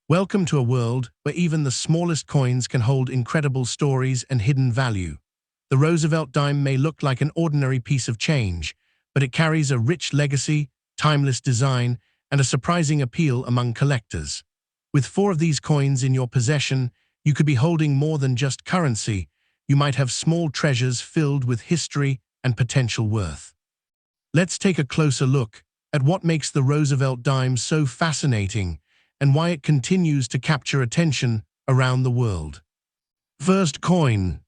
Welcome to a world where even the smallest coins can hold incredible stories and hidden value. The Roosevelt dime may look like an ordinary piece of change, but it carries a rich legacy, timeless design, and a surprising appeal among collectors. With 4 of these coins in your possession, you could be holding more than just currency. You might have small treasures filled with history and potential worth. Let's take a closer look at what makes the Roosevelt dime so fascinating and why it continues to capture attention around the world. First coin.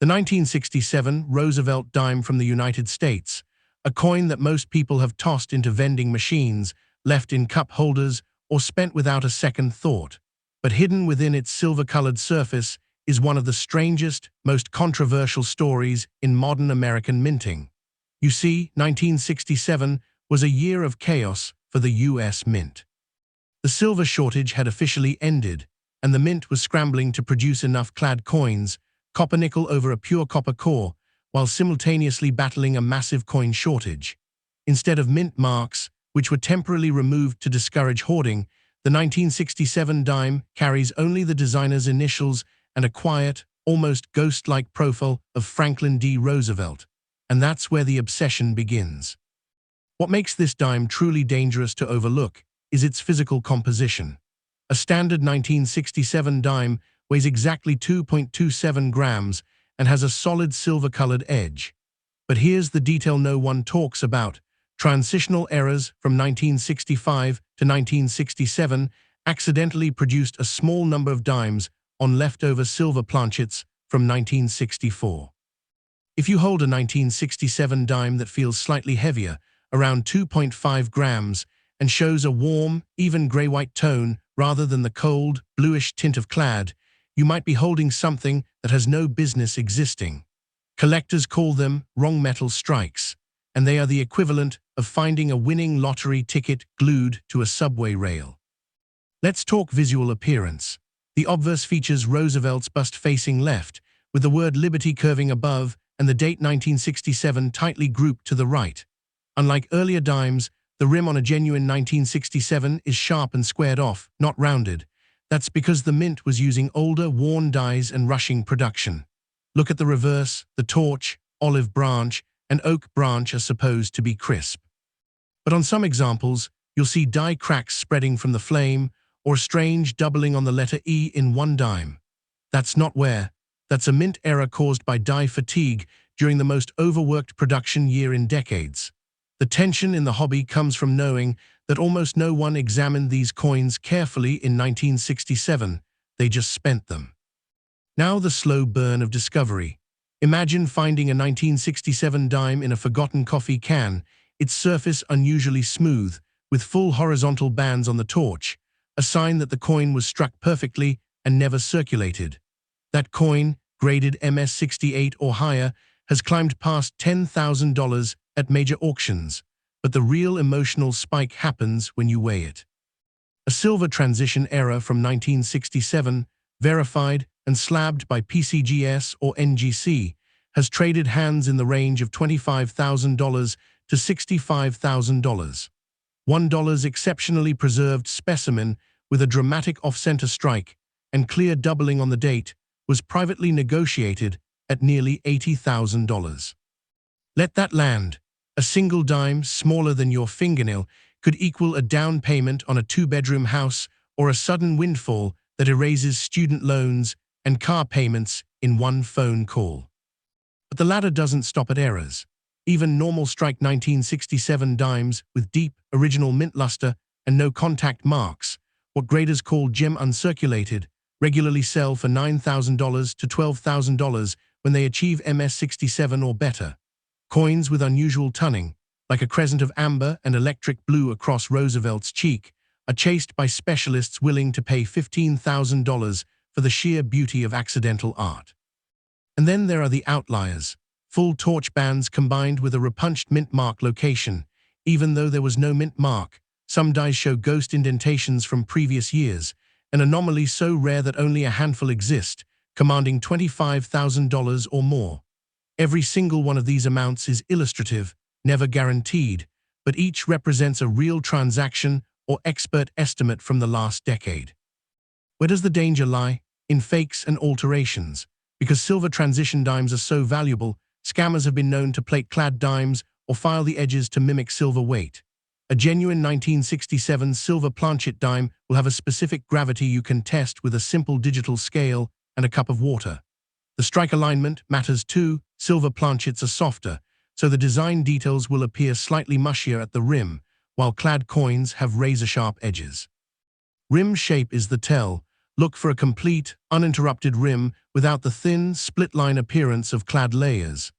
The 1967 Roosevelt dime from the United States, a coin that most people have tossed into vending machines, left in cup holders, or spent without a second thought. But hidden within its silver-colored surface is one of the strangest, most controversial stories in modern American minting. You see, 1967 was a year of chaos for the U.S. Mint. The silver shortage had officially ended, and the mint was scrambling to produce enough clad coins, copper-nickel over a pure copper core, while simultaneously battling a massive coin shortage. Instead of mint marks, which were temporarily removed to discourage hoarding, the 1967 dime carries only the designer's initials and a quiet, almost ghost-like profile of Franklin D. Roosevelt. And that's where the obsession begins. What makes this dime truly dangerous to overlook is its physical composition. A standard 1967 dime weighs exactly 2.27 grams and has a solid silver-colored edge. But here's the detail no one talks about. Transitional errors from 1965 to 1967 accidentally produced a small number of dimes on leftover silver planchets from 1964. If you hold a 1967 dime that feels slightly heavier, around 2.5 grams, and shows a warm, even gray-white tone rather than the cold, bluish tint of clad, you might be holding something that has no business existing. Collectors call them wrong metal strikes, and they are the equivalent of finding a winning lottery ticket glued to a subway rail. Let's talk visual appearance. The obverse features Roosevelt's bust facing left, with the word Liberty curving above and the date 1967 tightly grouped to the right. Unlike earlier dimes, the rim on a genuine 1967 is sharp and squared off, not rounded. That's because the mint was using older, worn dies and rushing production. Look at the reverse. The torch, olive branch, and oak branch are supposed to be crisp. But on some examples, you'll see die cracks spreading from the flame, or strange doubling on the letter E in one dime. That's not wear. That's a mint error caused by die fatigue during the most overworked production year in decades. The tension in the hobby comes from knowing that almost no one examined these coins carefully in 1967. They just spent them. Now the slow burn of discovery. Imagine finding a 1967 dime in a forgotten coffee can, its surface unusually smooth, with full horizontal bands on the torch, a sign that the coin was struck perfectly and never circulated. That coin, graded MS-68 or higher, has climbed past $10,000 at major auctions, but the real emotional spike happens when you weigh it. A silver transition error from 1967, verified and slabbed by PCGS or NGC, has traded hands in the range of $25,000 to $65,000. $1 exceptionally preserved specimen with a dramatic off-center strike and clear doubling on the date was privately negotiated at nearly $80,000. Let that land. A single dime, smaller than your fingernail, could equal a down payment on a 2-bedroom house or a sudden windfall that erases student loans and car payments in one phone call. But the ladder doesn't stop at errors. Even normal strike 1967 dimes with deep, original mint luster and no contact marks, what graders call gem uncirculated, regularly sell for $9,000 to $12,000 when they achieve MS-67 or better. Coins with unusual tunning, like a crescent of amber and electric blue across Roosevelt's cheek, are chased by specialists willing to pay $15,000 for the sheer beauty of accidental art. And then there are the outliers, full torch bands combined with a repunched mint mark location. Even though there was no mint mark, some dies show ghost indentations from previous years, an anomaly so rare that only a handful exist, commanding $25,000 or more. Every single one of these amounts is illustrative, never guaranteed, but each represents a real transaction or expert estimate from the last decade. Where does the danger lie? In fakes and alterations. Because silver transition dimes are so valuable, scammers have been known to plate clad dimes or file the edges to mimic silver weight. A genuine 1967 silver planchet dime will have a specific gravity you can test with a simple digital scale and a cup of water. The strike alignment matters too. Silver planchets are softer, so the design details will appear slightly mushier at the rim, while clad coins have razor-sharp edges. Rim shape is the tell. Look for a complete, uninterrupted rim without the thin, split-line appearance of clad layers.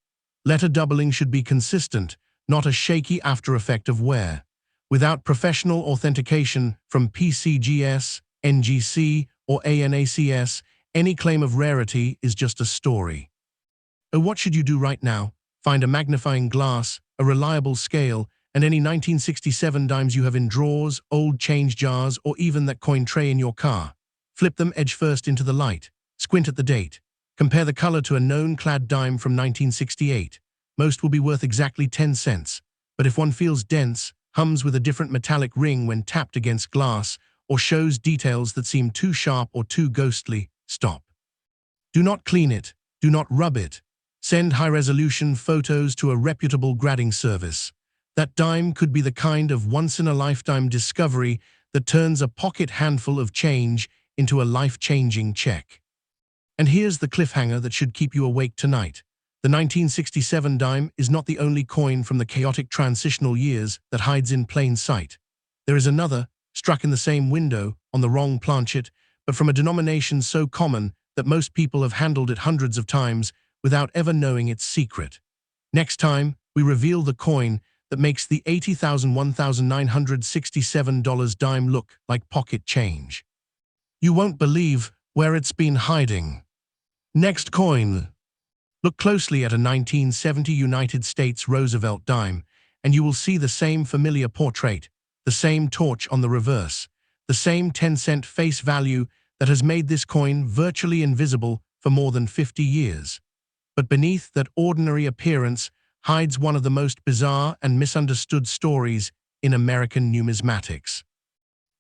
Letter doubling should be consistent, not a shaky after-effect of wear. Without professional authentication from PCGS, NGC, or ANACS, any claim of rarity is just a story. Oh, what should you do right now? Find a magnifying glass, a reliable scale, and any 1967 dimes you have in drawers, old change jars, or even that coin tray in your car. Flip them edge first into the light. Squint at the date. Compare the color to a known clad dime from 1968. Most will be worth exactly 10 cents. But if one feels dense, hums with a different metallic ring when tapped against glass, or shows details that seem too sharp or too ghostly, stop. Do not clean it. Do not rub it. Send high-resolution photos to a reputable grading service. That dime could be the kind of once-in-a-lifetime discovery that turns a pocket handful of change into a life-changing check. And here's the cliffhanger that should keep you awake tonight. The 1967 dime is not the only coin from the chaotic transitional years that hides in plain sight. There is another, struck in the same window, on the wrong planchet, but from a denomination so common that most people have handled it hundreds of times without ever knowing its secret. Next time, we reveal the coin that makes the $80,967 dime look like pocket change. You won't believe where it's been hiding. Next coin. Look closely at a 1970 United States Roosevelt dime, and you will see the same familiar portrait, the same torch on the reverse, the same 10-cent face value that has made this coin virtually invisible for more than 50 years. But beneath that ordinary appearance hides one of the most bizarre and misunderstood stories in American numismatics.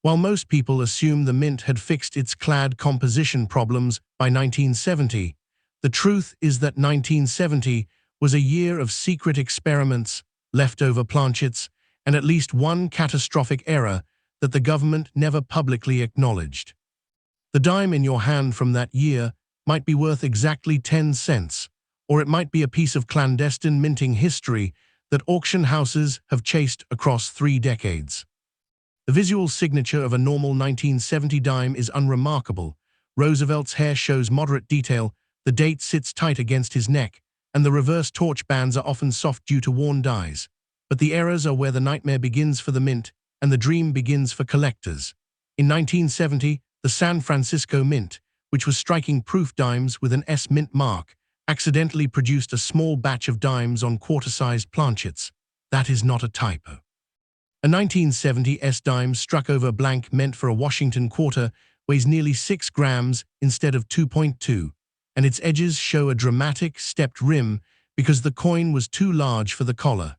While most people assume the mint had fixed its clad composition problems by 1970, the truth is that 1970 was a year of secret experiments, leftover planchets, and at least one catastrophic error that the government never publicly acknowledged. The dime in your hand from that year might be worth exactly 10 cents, or it might be a piece of clandestine minting history that auction houses have chased across 3 decades. The visual signature of a normal 1970 dime is unremarkable. Roosevelt's hair shows moderate detail, the date sits tight against his neck, and the reverse torch bands are often soft due to worn dies. But the errors are where the nightmare begins for the mint, and the dream begins for collectors. In 1970, the San Francisco Mint, which was striking proof dimes with an S mint mark, accidentally produced a small batch of dimes on quarter-sized planchets. That is not a typo. A 1970 S dime struck over blank meant for a Washington quarter weighs nearly 6 grams instead of 2.2, and its edges show a dramatic, stepped rim because the coin was too large for the collar.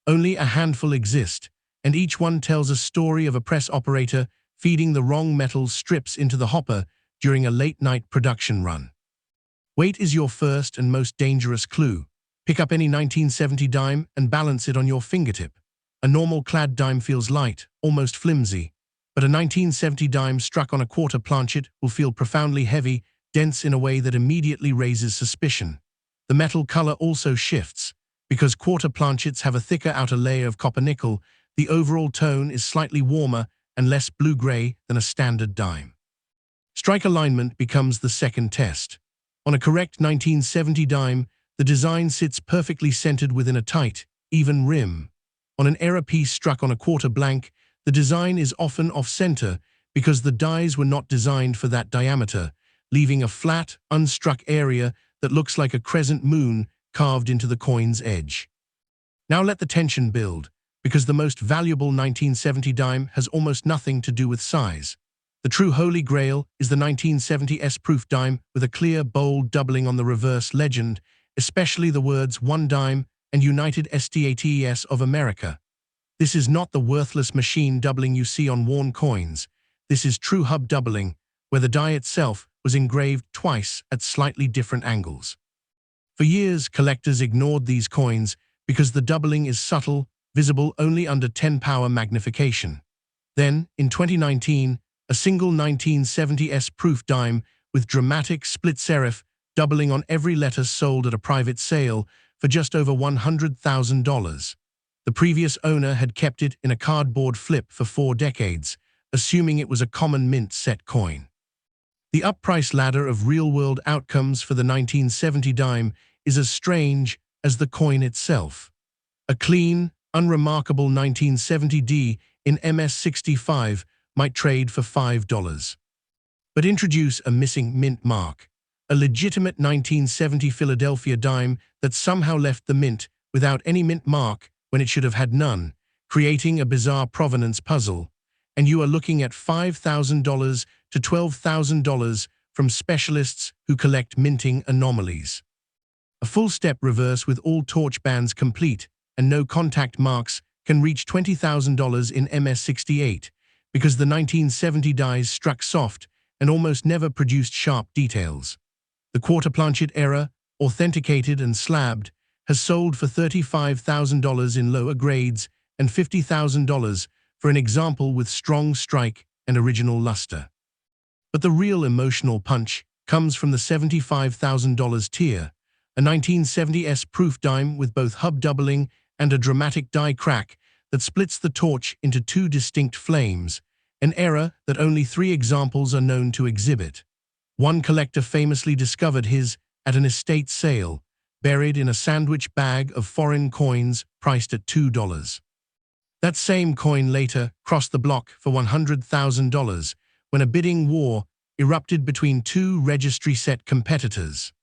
Only a handful exist, and each one tells a story of a press operator feeding the wrong metal strips into the hopper during a late-night production run. Weight is your first and most dangerous clue. Pick up any 1970 dime and balance it on your fingertip. A normal clad dime feels light, almost flimsy, but a 1970 dime struck on a quarter planchet will feel profoundly heavy, dense in a way that immediately raises suspicion. The metal color also shifts. Because quarter planchets have a thicker outer layer of copper nickel, the overall tone is slightly warmer and less blue-gray than a standard dime. Strike alignment becomes the second test. On a correct 1970 dime, the design sits perfectly centered within a tight, even rim. On an error piece struck on a quarter blank, the design is often off-center because the dies were not designed for that diameter, leaving a flat, unstruck area that looks like a crescent moon carved into the coin's edge. Now let the tension build, because the most valuable 1970 dime has almost nothing to do with size. The true holy grail is the 1970 S-proof dime with a clear, bold doubling on the reverse legend, especially the words "One Dime" and United States of America. This is not the worthless machine doubling you see on worn coins. This is true hub doubling, where the die itself was engraved twice at slightly different angles. For years, collectors ignored these coins because the doubling is subtle, visible only under 10 power magnification. Then, in 2019, a single 1970s proof dime with dramatic split serif doubling on every letter sold at a private sale for just over $100,000. The previous owner had kept it in a cardboard flip for 4 decades, assuming it was a common mint set coin. The up-price ladder of real-world outcomes for the 1970 dime is as strange as the coin itself. A clean, unremarkable 1970D in MS65 might trade for $5. But introduce a missing mint mark, a legitimate 1970 Philadelphia dime that somehow left the mint without any mint mark when it should have had none, creating a bizarre provenance puzzle, and you are looking at $5,000 to $12,000 from specialists who collect minting anomalies. A full-step reverse with all torch bands complete and no contact marks can reach $20,000 in MS68 because the 1970 dies struck soft and almost never produced sharp details. The quarter-planchet era, authenticated and slabbed, has sold for $35,000 in lower grades and $50,000 for an example with strong strike and original luster. But the real emotional punch comes from the $75,000 tier, a 1970s proof dime with both hub doubling and a dramatic die crack that splits the torch into 2 distinct flames, an error that only 3 examples are known to exhibit. One collector famously discovered his at an estate sale, buried in a sandwich bag of foreign coins priced at $2. That same coin later crossed the block for $100,000 when a bidding war erupted between 2 registry set competitors.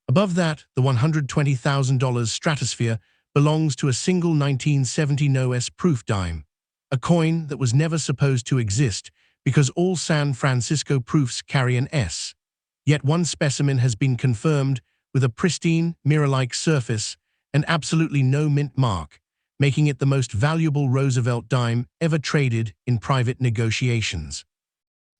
Above that, the $120,000 stratosphere belongs to a single 1970 NOS proof dime, a coin that was never supposed to exist because all San Francisco proofs carry an S. Yet one specimen has been confirmed with a pristine, mirror-like surface and absolutely no mint mark, making it the most valuable Roosevelt dime ever traded in private negotiations.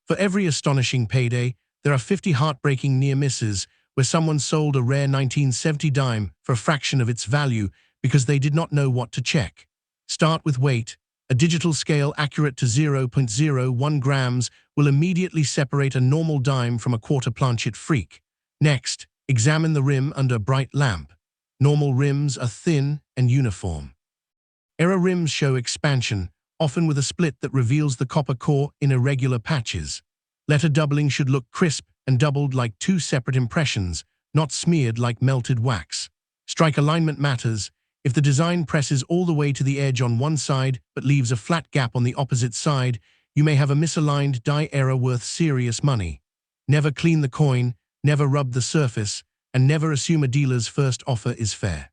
For every astonishing payday, there are 50 heartbreaking near misses where someone sold a rare 1970 dime for a fraction of its value because they did not know what to check. Start with weight. A digital scale accurate to 0.01 grams will immediately separate a normal dime from a quarter-planchet freak. Next, examine the rim under a bright lamp. Normal rims are thin and uniform. Error rims show expansion, often with a split that reveals the copper core in irregular patches. Letter doubling should look crisp and doubled like 2 separate impressions, not smeared like melted wax. Strike alignment matters. If the design presses all the way to the edge on one side but leaves a flat gap on the opposite side, you may have a misaligned die error worth serious money. Never clean the coin, never rub the surface, and never assume a dealer's first offer is fair.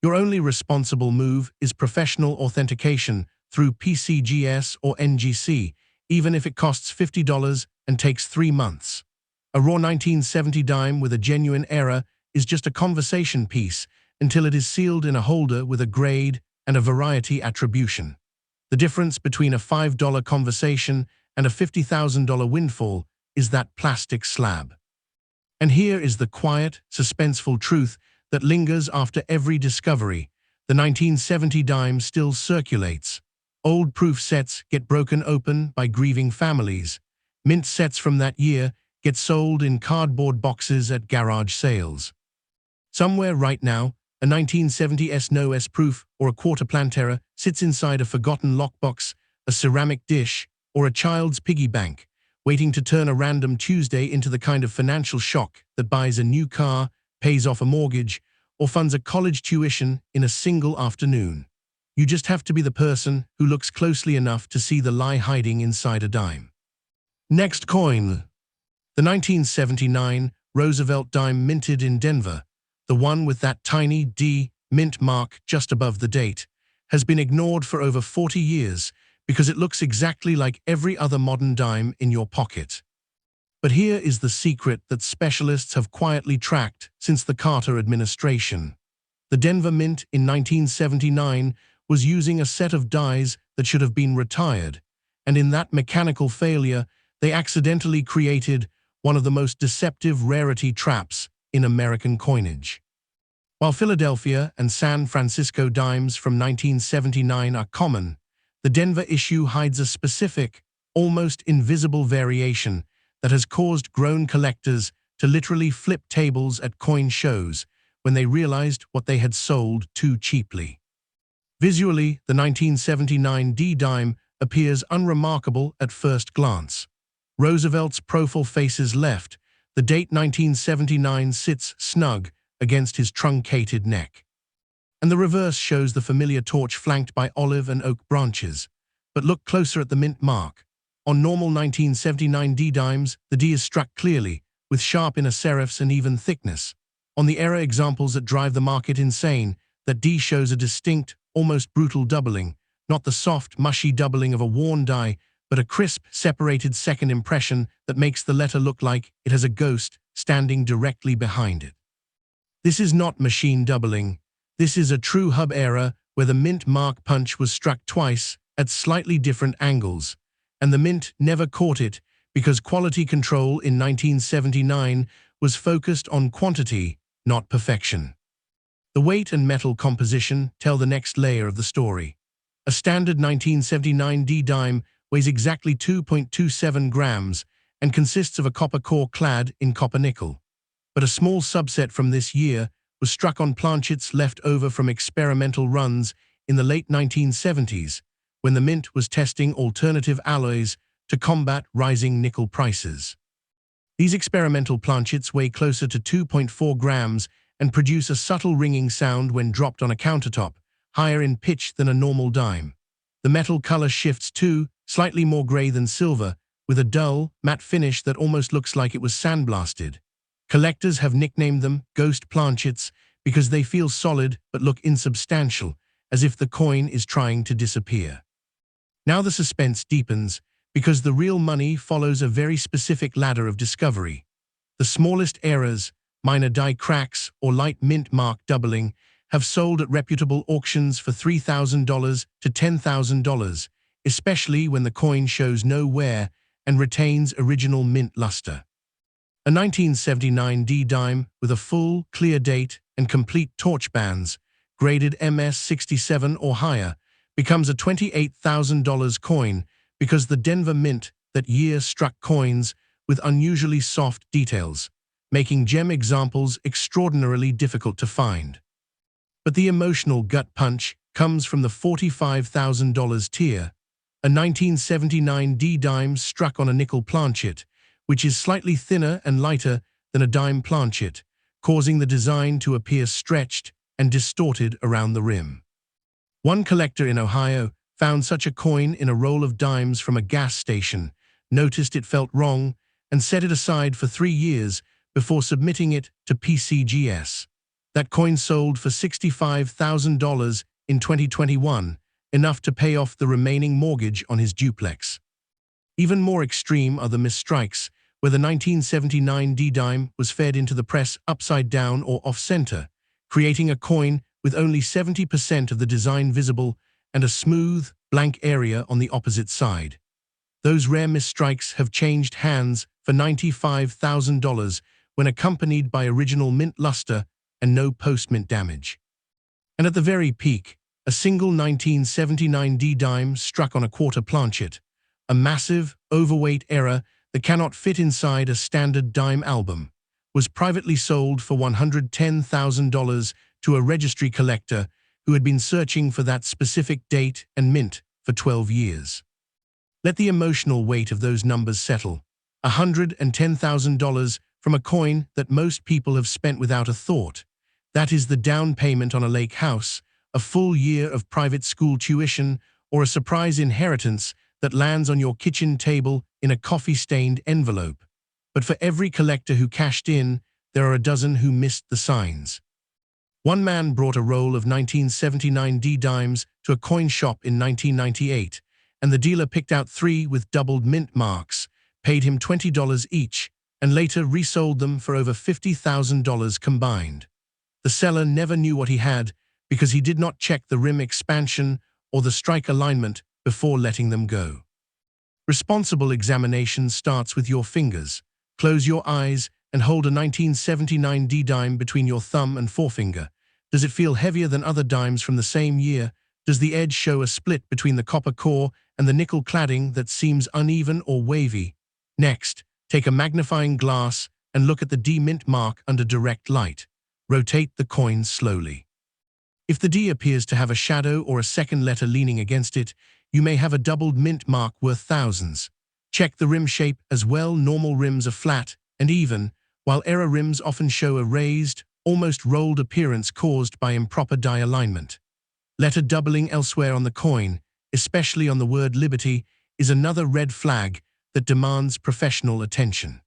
Your only responsible move is professional authentication through PCGS or NGC, even if it costs $50 and takes 3 months. A raw 1970 dime with a genuine error is just a conversation piece until it is sealed in a holder with a grade and a variety attribution. The difference between a $5 conversation and a $50,000 windfall is that plastic slab. And here is the quiet, suspenseful truth that lingers after every discovery. The 1970 dime still circulates. Old proof sets get broken open by grieving families. Mint sets from that year get sold in cardboard boxes at garage sales. Somewhere right now, a 1970s NOS proof or a quarter-planchet sits inside a forgotten lockbox, a ceramic dish, or a child's piggy bank, waiting to turn a random Tuesday into the kind of financial shock that buys a new car, pays off a mortgage, or funds a college tuition in a single afternoon. You just have to be the person who looks closely enough to see the lie hiding inside a dime. Next coin. The 1979 Roosevelt dime minted in Denver, the one with that tiny D mint mark just above the date, has been ignored for over 40 years because it looks exactly like every other modern dime in your pocket. But here is the secret that specialists have quietly tracked since the Carter administration. The Denver Mint in 1979 was using a set of dies that should have been retired, and in that mechanical failure, They accidentally created one of the most deceptive rarity traps in American coinage. While Philadelphia and San Francisco dimes from 1979 are common, the Denver issue hides a specific, almost invisible variation that has caused grown collectors to literally flip tables at coin shows when they realized what they had sold too cheaply. Visually, the 1979 D-dime appears unremarkable at first glance. Roosevelt's profile faces left, the date 1979 sits snug against his truncated neck. And the reverse shows the familiar torch flanked by olive and oak branches. But look closer at the mint mark. On normal 1979 D-dimes, the D is struck clearly, with sharp inner serifs and even thickness. On the error examples that drive the market insane, that D shows a distinct, almost brutal doubling, not the soft, mushy doubling of a worn die, but a crisp, separated second impression that makes the letter look like it has a ghost standing directly behind it. This is not machine doubling. This is a true hub error where the mint mark punch was struck twice at slightly different angles, and the mint never caught it because quality control in 1979 was focused on quantity, not perfection. The weight and metal composition tell the next layer of the story. A standard 1979 D-dime weighs exactly 2.27 grams and consists of a copper core clad in copper nickel. But a small subset from this year was struck on planchets left over from experimental runs in the late 1970s, when the mint was testing alternative alloys to combat rising nickel prices. These experimental planchets weigh closer to 2.4 grams and produce a subtle ringing sound when dropped on a countertop, higher in pitch than a normal dime. The metal color shifts too, slightly more gray than silver, with a dull, matte finish that almost looks like it was sandblasted. Collectors have nicknamed them ghost planchets because they feel solid but look insubstantial, as if the coin is trying to disappear. Now the suspense deepens because the real money follows a very specific ladder of discovery. The smallest errors, minor die cracks, or light mint mark doubling have sold at reputable auctions for $3,000 to $10,000, especially when the coin shows no wear and retains original mint luster. A 1979 D-dime with a full, clear date and complete torch bands, graded MS-67 or higher, becomes a $28,000 coin because the Denver Mint that year struck coins with unusually soft details, making gem examples extraordinarily difficult to find. But the emotional gut punch comes from the $45,000 tier, a 1979 D-dime struck on a nickel planchet, which is slightly thinner and lighter than a dime planchet, causing the design to appear stretched and distorted around the rim. One collector in Ohio found such a coin in a roll of dimes from a gas station, noticed it felt wrong, and set it aside for 3 years before submitting it to PCGS. That coin sold for $65,000 in 2021, enough to pay off the remaining mortgage on his duplex. Even more extreme are the misstrikes, where the 1979 D-dime was fed into the press upside down or off-center, creating a coin with only 70% of the design visible and a smooth, blank area on the opposite side. Those rare misstrikes have changed hands for $95,000 when accompanied by original mint luster and no post-mint damage. And at the very peak, a single 1979 D-dime struck on a quarter planchet, a massive, overweight error that cannot fit inside a standard dime album, was privately sold for $110,000 to a registry collector who had been searching for that specific date and mint for 12 years. Let the emotional weight of those numbers settle. $110,000 from a coin that most people have spent without a thought. That is the down payment on a lake house, a full year of private school tuition, or a surprise inheritance that lands on your kitchen table in a coffee-stained envelope. But for every collector who cashed in, there are a dozen who missed the signs. One man brought a roll of 1979 D-dimes to a coin shop in 1998, and the dealer picked out 3 with doubled mint marks, paid him $20 each, and later resold them for over $50,000 combined. The seller never knew what he had because he did not check the rim expansion or the strike alignment before letting them go. Responsible examination starts with your fingers. Close your eyes and hold a 1979 D dime between your thumb and forefinger. Does it feel heavier than other dimes from the same year? Does the edge show a split between the copper core and the nickel cladding that seems uneven or wavy? Next, take a magnifying glass and look at the D mint mark under direct light. Rotate the coin slowly. If the D appears to have a shadow or a second letter leaning against it, you may have a doubled mint mark worth thousands. Check the rim shape as well. Normal rims are flat and even, while error rims often show a raised, almost rolled appearance caused by improper die alignment. Letter doubling elsewhere on the coin, especially on the word liberty, is another red flag that demands professional attention.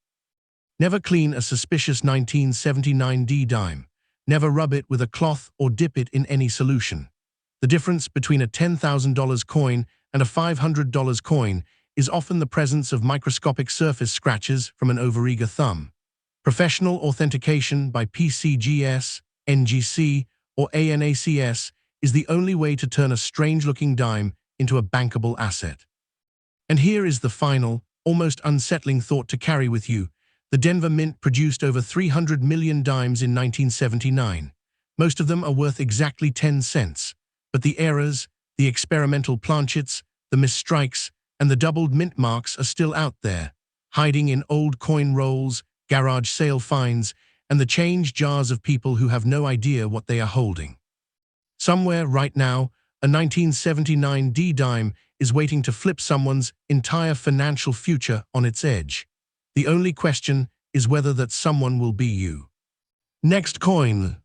Never clean a suspicious 1979 D dime. Never rub it with a cloth or dip it in any solution. The difference between a $10,000 coin and a $500 coin is often the presence of microscopic surface scratches from an overeager thumb. Professional authentication by PCGS, NGC, or ANACS is the only way to turn a strange-looking dime into a bankable asset. And here is the final, almost unsettling thought to carry with you. The Denver Mint produced over 300 million dimes in 1979. Most of them are worth exactly 10 cents. But the errors, the experimental planchets, the misstrikes, and the doubled mint marks are still out there, hiding in old coin rolls, garage sale finds, and the change jars of people who have no idea what they are holding. Somewhere right now, a 1979 D dime is waiting to flip someone's entire financial future on its edge. The only question is whether that someone will be you. Next coin.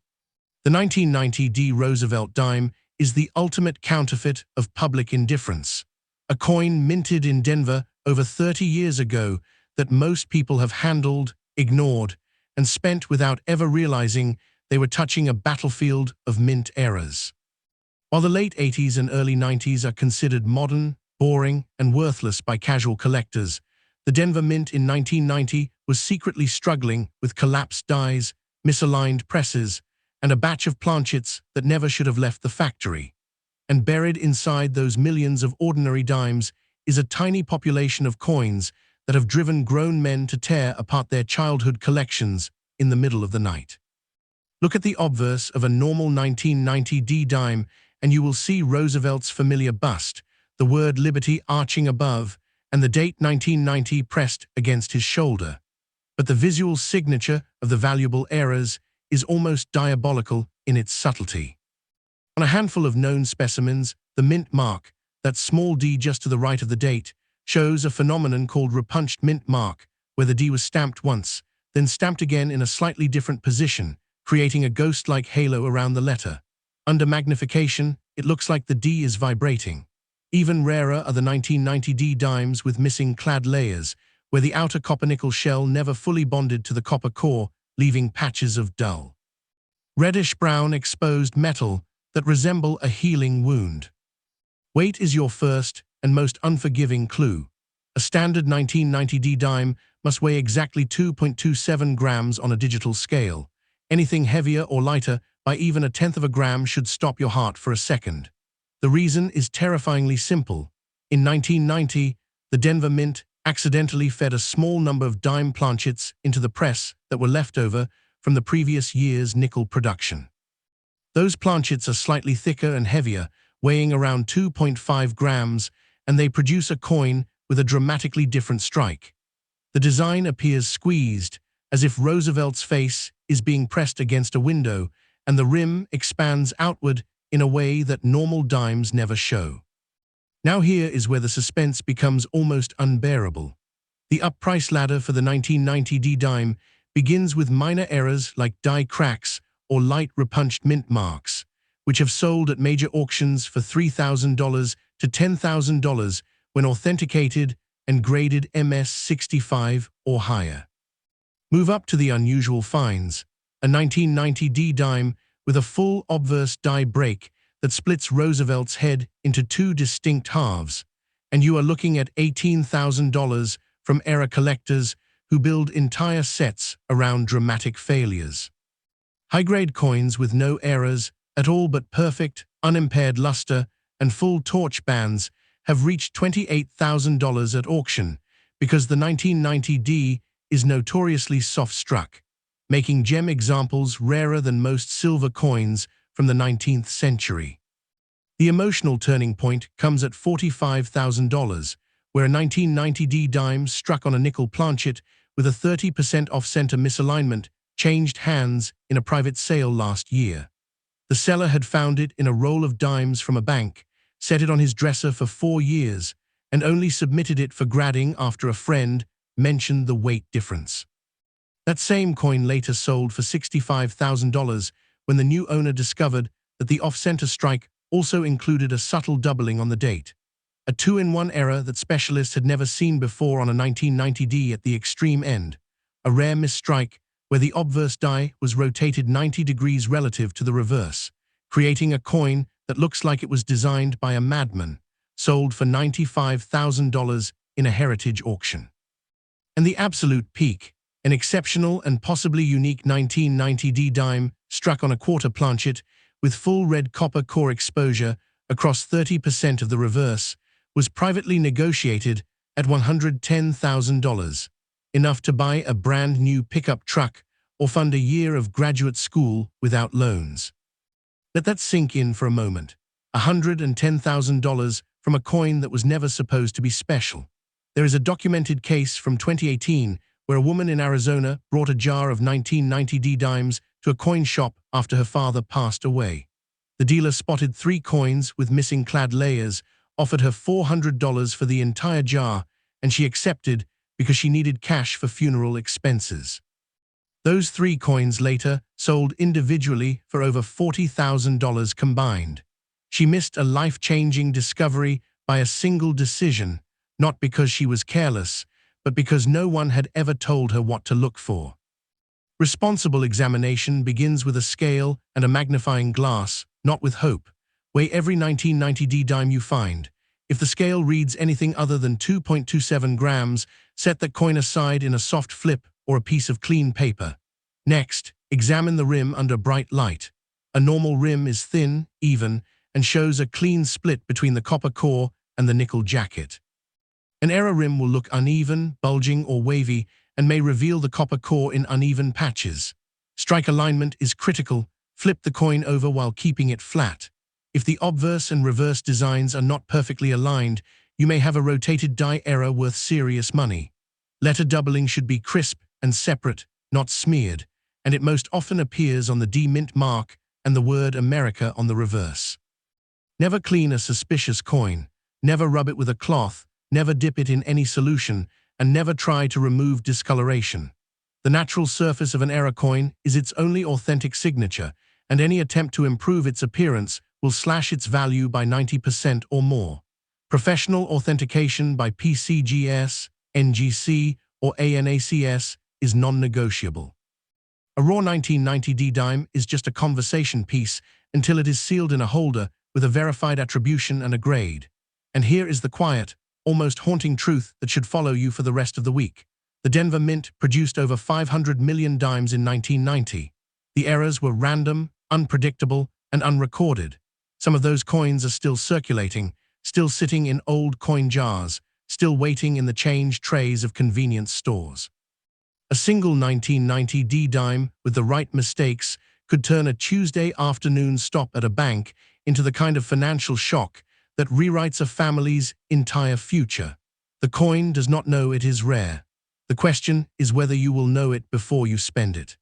The 1990 D Roosevelt dime is the ultimate counterfeit of public indifference. A coin minted in Denver over 30 years ago that most people have handled, ignored, and spent without ever realizing they were touching a battlefield of mint errors. While the late 80s and early 90s are considered modern, boring, and worthless by casual collectors, the Denver Mint in 1990 was secretly struggling with collapsed dies, misaligned presses, and a batch of planchets that never should have left the factory. And buried inside those millions of ordinary dimes is a tiny population of coins that have driven grown men to tear apart their childhood collections in the middle of the night. Look at the obverse of a normal 1990 D dime and you will see Roosevelt's familiar bust, the word liberty arching above, and the date 1990 pressed against his shoulder. But the visual signature of the valuable errors is almost diabolical in its subtlety. On a handful of known specimens, the mint mark, that small d just to the right of the date, shows a phenomenon called repunched mint mark, where the d was stamped once, then stamped again in a slightly different position, creating a ghost-like halo around the letter. Under magnification, it looks like the d is vibrating. Even rarer are the 1990 D dimes with missing clad layers, where the outer copper-nickel shell never fully bonded to the copper core, leaving patches of dull, reddish-brown exposed metal that resemble a healing wound. Weight is your first and most unforgiving clue. A standard 1990 D dime must weigh exactly 2.27 grams on a digital scale. Anything heavier or lighter by even a tenth of a gram should stop your heart for a second. The reason is terrifyingly simple. In 1990, the Denver Mint accidentally fed a small number of dime planchets into the press that were left over from the previous year's nickel production. Those planchets are slightly thicker and heavier, weighing around 2.5 grams, and they produce a coin with a dramatically different strike. The design appears squeezed, as if Roosevelt's face is being pressed against a window, and the rim expands outward in a way that normal dimes never show. Now here is where the suspense becomes almost unbearable. The up-price ladder for the 1990 D dime begins with minor errors like die cracks or light repunched mint marks, which have sold at major auctions for $3,000 to $10,000 when authenticated and graded MS-65 or higher. Move up to the unusual finds, a 1990 D dime with a full obverse die break that splits Roosevelt's head into two distinct halves, and you are looking at $18,000 from error collectors who build entire sets around dramatic failures. High-grade coins with no errors at all but perfect, unimpaired luster and full torch bands have reached $28,000 at auction because the 1990D is notoriously soft-struck, making gem examples rarer than most silver coins from the 19th century. The emotional turning point comes at $45,000, where a 1990D dime struck on a nickel planchet with a 30% off-center misalignment changed hands in a private sale last year. The seller had found it in a roll of dimes from a bank, set it on his dresser for 4 years, and only submitted it for grading after a friend mentioned the weight difference. That same coin later sold for $65,000 when the new owner discovered that the off-center strike also included a subtle doubling on the date, a 2-in-1 error that specialists had never seen before on a 1990D at the extreme end, a rare misstrike where the obverse die was rotated 90 degrees relative to the reverse, creating a coin that looks like it was designed by a madman, sold for $95,000 in a heritage auction. And the absolute peak, an exceptional and possibly unique 1990D dime struck on a quarter planchet with full red copper core exposure across 30% of the reverse, was privately negotiated at $110,000, enough to buy a brand new pickup truck or fund a year of graduate school without loans. Let that sink in for a moment. $110,000 from a coin that was never supposed to be special. There is a documented case from 2018 where a woman in Arizona brought a jar of 1990D dimes to a coin shop after her father passed away. The dealer spotted 3 coins with missing clad layers, offered her $400 for the entire jar, and she accepted because she needed cash for funeral expenses. Those 3 coins later sold individually for over $40,000 combined. She missed a life-changing discovery by a single decision, not because she was careless, but because no one had ever told her what to look for. Responsible examination begins with a scale and a magnifying glass, not with hope. Weigh every 1990D dime you find. If the scale reads anything other than 2.27 grams, set that coin aside in a soft flip or a piece of clean paper. Next, examine the rim under bright light. A normal rim is thin, even, and shows a clean split between the copper core and the nickel jacket. An error rim will look uneven, bulging, or wavy, and may reveal the copper core in uneven patches. Strike alignment is critical. Flip the coin over while keeping it flat. If the obverse and reverse designs are not perfectly aligned, you may have a rotated die error worth serious money. Letter doubling should be crisp and separate, not smeared, and it most often appears on the D-mint mark and the word America on the reverse. Never clean a suspicious coin. Never rub it with a cloth. Never dip it in any solution, and never try to remove discoloration. The natural surface of an error coin is its only authentic signature, and any attempt to improve its appearance will slash its value by 90% or more. Professional authentication by PCGS, NGC, or ANACS is non-negotiable. A raw 1990D dime is just a conversation piece until it is sealed in a holder with a verified attribution and a grade. And here is the quiet, almost haunting truth that should follow you for the rest of the week. The Denver Mint produced over 500 million dimes in 1990. The errors were random, unpredictable, and unrecorded. Some of those coins are still circulating, still sitting in old coin jars, still waiting in the change trays of convenience stores. A single 1990D dime with the right mistakes could turn a Tuesday afternoon stop at a bank into the kind of financial shock that rewrites a family's entire future. The coin does not know it is rare. The question is whether you will know it before you spend it.